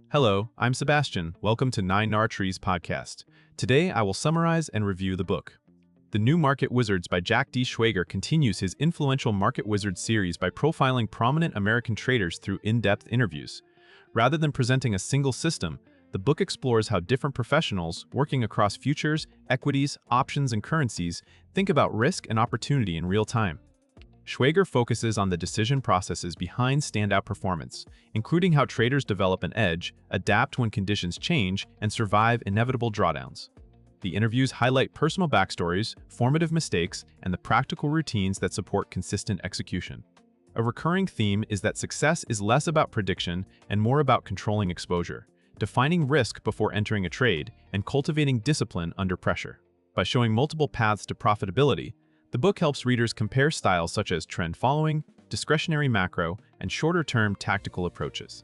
Hello, I'm Sebastian. Welcome to 9 Trees podcast. Today, I will summarize and review the book. The New Market Wizards by Jack D. Schwager continues his influential Market Wizards series by profiling prominent American traders through in-depth interviews. Rather than presenting a single system, the book explores how different professionals, working across futures, equities, options, and currencies, think about risk and opportunity in real time. Schwager focuses on the decision processes behind standout performance, including how traders develop an edge, adapt when conditions change, and survive inevitable drawdowns. The interviews highlight personal backstories, formative mistakes, and the practical routines that support consistent execution. A recurring theme is that success is less about prediction and more about controlling exposure, defining risk before entering a trade, and cultivating discipline under pressure. By showing multiple paths to profitability, the book helps readers compare styles such as trend following, discretionary macro, and shorter-term tactical approaches.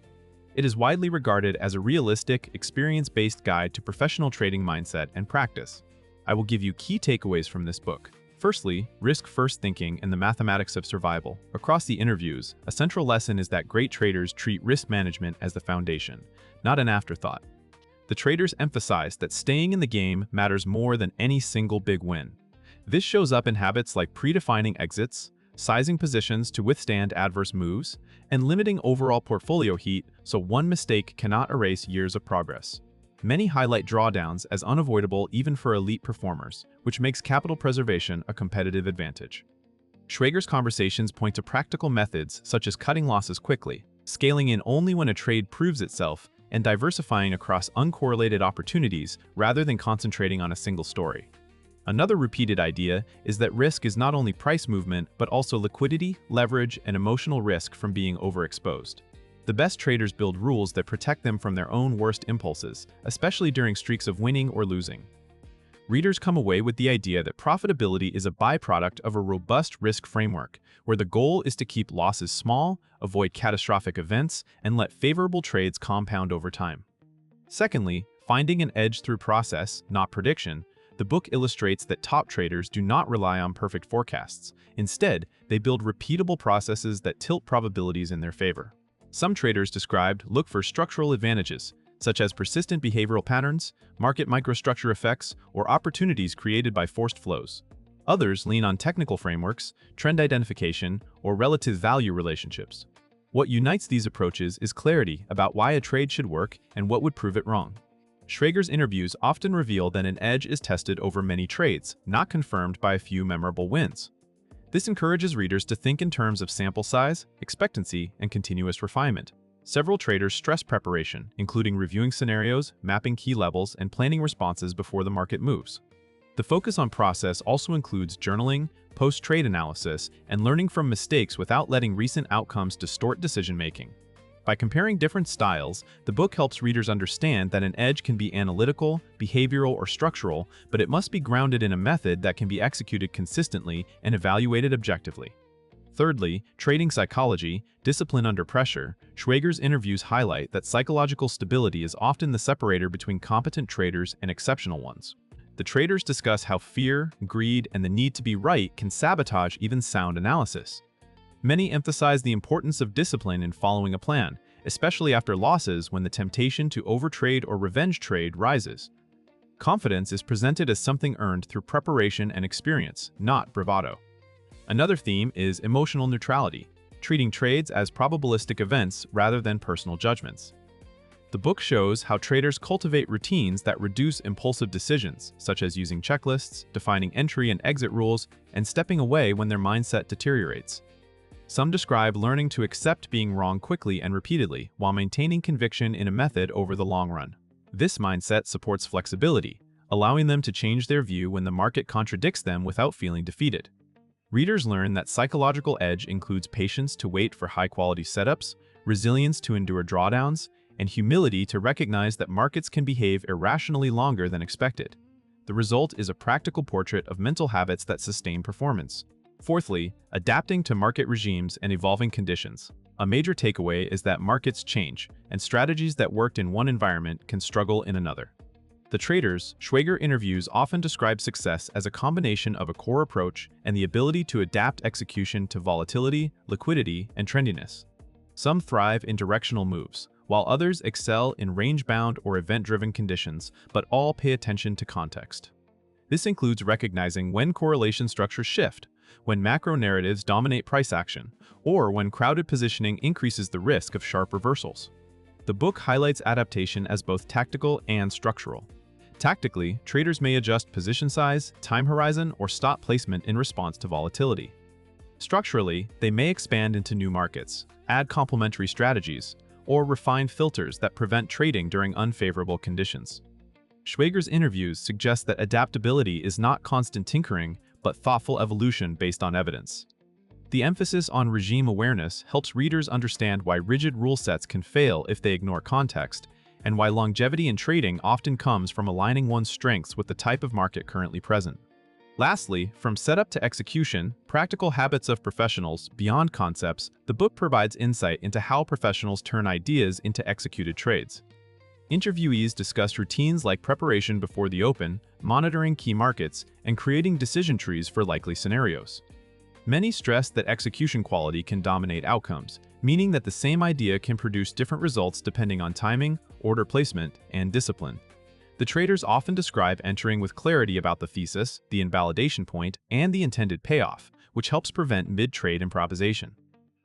It is widely regarded as a realistic, experience-based guide to professional trading mindset and practice. I will give you key takeaways from this book. Firstly, risk-first thinking and the mathematics of survival. Across the interviews, a central lesson is that great traders treat risk management as the foundation, not an afterthought. The traders emphasize that staying in the game matters more than any single big win. This shows up in habits like predefining exits, sizing positions to withstand adverse moves, and limiting overall portfolio heat so one mistake cannot erase years of progress. Many highlight drawdowns as unavoidable even for elite performers, which makes capital preservation a competitive advantage. Schwager's conversations point to practical methods such as cutting losses quickly, scaling in only when a trade proves itself, and diversifying across uncorrelated opportunities rather than concentrating on a single story. Another repeated idea is that risk is not only price movement, but also liquidity, leverage, and emotional risk from being overexposed. The best traders build rules that protect them from their own worst impulses, especially during streaks of winning or losing. Readers come away with the idea that profitability is a byproduct of a robust risk framework, where the goal is to keep losses small, avoid catastrophic events, and let favorable trades compound over time. Secondly, finding an edge through process, not prediction. The book illustrates that top traders do not rely on perfect forecasts. Instead, they build repeatable processes that tilt probabilities in their favor. Some traders described look for structural advantages, such as persistent behavioral patterns, market microstructure effects, or opportunities created by forced flows. Others lean on technical frameworks, trend identification, or relative value relationships. What unites these approaches is clarity about why a trade should work and what would prove it wrong. Schwager's interviews often reveal that an edge is tested over many trades, not confirmed by a few memorable wins. This encourages readers to think in terms of sample size, expectancy, and continuous refinement. Several traders stress preparation, including reviewing scenarios, mapping key levels, and planning responses before the market moves. The focus on process also includes journaling, post-trade analysis, and learning from mistakes without letting recent outcomes distort decision-making. By comparing different styles, the book helps readers understand that an edge can be analytical, behavioral, or structural, but it must be grounded in a method that can be executed consistently and evaluated objectively. Thirdly, trading psychology, discipline under pressure. Schwager's interviews highlight that psychological stability is often the separator between competent traders and exceptional ones. The traders discuss how fear, greed, and the need to be right can sabotage even sound analysis. Many emphasize the importance of discipline in following a plan, especially after losses when the temptation to overtrade or revenge trade rises. Confidence is presented as something earned through preparation and experience, not bravado. Another theme is emotional neutrality, treating trades as probabilistic events rather than personal judgments. The book shows how traders cultivate routines that reduce impulsive decisions, such as using checklists, defining entry and exit rules, and stepping away when their mindset deteriorates. Some describe learning to accept being wrong quickly and repeatedly while maintaining conviction in a method over the long run. This mindset supports flexibility, allowing them to change their view when the market contradicts them without feeling defeated. Readers learn that psychological edge includes patience to wait for high-quality setups, resilience to endure drawdowns, and humility to recognize that markets can behave irrationally longer than expected. The result is a practical portrait of mental habits that sustain performance. Fourthly, adapting to market regimes and evolving conditions. A major takeaway is that markets change, and strategies that worked in one environment can struggle in another. The traders Schwager interviews often describe success as a combination of a core approach and the ability to adapt execution to volatility, liquidity, and trendiness. Some thrive in directional moves, while others excel in range-bound or event-driven conditions, but all pay attention to context. This includes recognizing when correlation structures shift, when macro narratives dominate price action, or when crowded positioning increases the risk of sharp reversals. The book highlights adaptation as both tactical and structural. Tactically, traders may adjust position size, time horizon, or stop placement in response to volatility. Structurally, they may expand into new markets, add complementary strategies, or refine filters that prevent trading during unfavorable conditions. Schwager's interviews suggest that adaptability is not constant tinkering, but thoughtful evolution based on evidence. The emphasis on regime awareness helps readers understand why rigid rule sets can fail if they ignore context, and why longevity in trading often comes from aligning one's strengths with the type of market currently present. Lastly, from setup to execution, practical habits of professionals beyond concepts, the book provides insight into how professionals turn ideas into executed trades. Interviewees discuss routines like preparation before the open, monitoring key markets, and creating decision trees for likely scenarios. Many stress that execution quality can dominate outcomes, meaning that the same idea can produce different results depending on timing, order placement, and discipline. The traders often describe entering with clarity about the thesis, the invalidation point, and the intended payoff, which helps prevent mid-trade improvisation.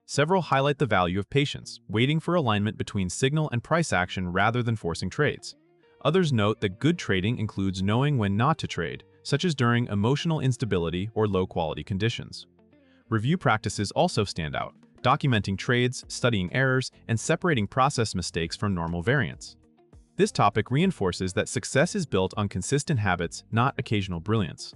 Several highlight the value of patience, waiting for alignment between signal and price action rather than forcing trades. Others note that good trading includes knowing when not to trade, such as during emotional instability or low-quality conditions. Review practices also stand out, documenting trades, studying errors, and separating process mistakes from normal variance. This topic reinforces that success is built on consistent habits, not occasional brilliance.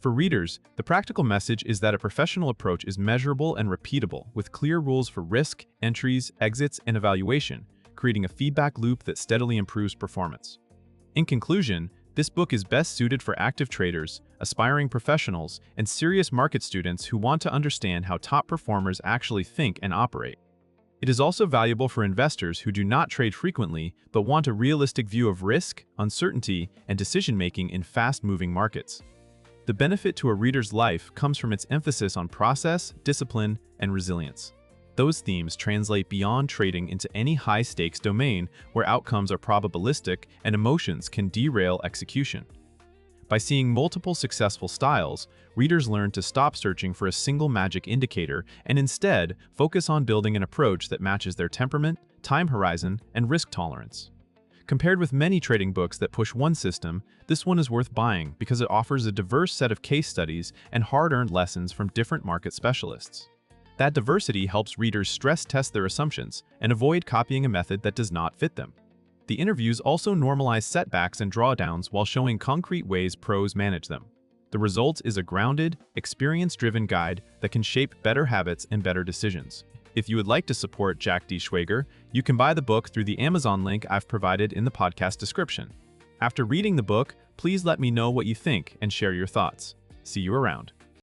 For readers, the practical message is that a professional approach is measurable and repeatable, with clear rules for risk, entries, exits, and evaluation, creating a feedback loop that steadily improves performance. In conclusion, this book is best suited for active traders, aspiring professionals, and serious market students who want to understand how top performers actually think and operate. It is also valuable for investors who do not trade frequently but want a realistic view of risk, uncertainty, and decision-making in fast-moving markets. The benefit to a reader's life comes from its emphasis on process, discipline, and resilience. Those themes translate beyond trading into any high-stakes domain where outcomes are probabilistic and emotions can derail execution. By seeing multiple successful styles, readers learn to stop searching for a single magic indicator and instead focus on building an approach that matches their temperament, time horizon, and risk tolerance. Compared with many trading books that push one system, this one is worth buying because it offers a diverse set of case studies and hard-earned lessons from different market specialists. That diversity helps readers stress test their assumptions and avoid copying a method that does not fit them. The interviews also normalize setbacks and drawdowns while showing concrete ways pros manage them. The result is a grounded, experience-driven guide that can shape better habits and better decisions. If you would like to support Jack D. Schwager, you can buy the book through the Amazon link I've provided in the podcast description. After reading the book, please let me know what you think and share your thoughts. See you around.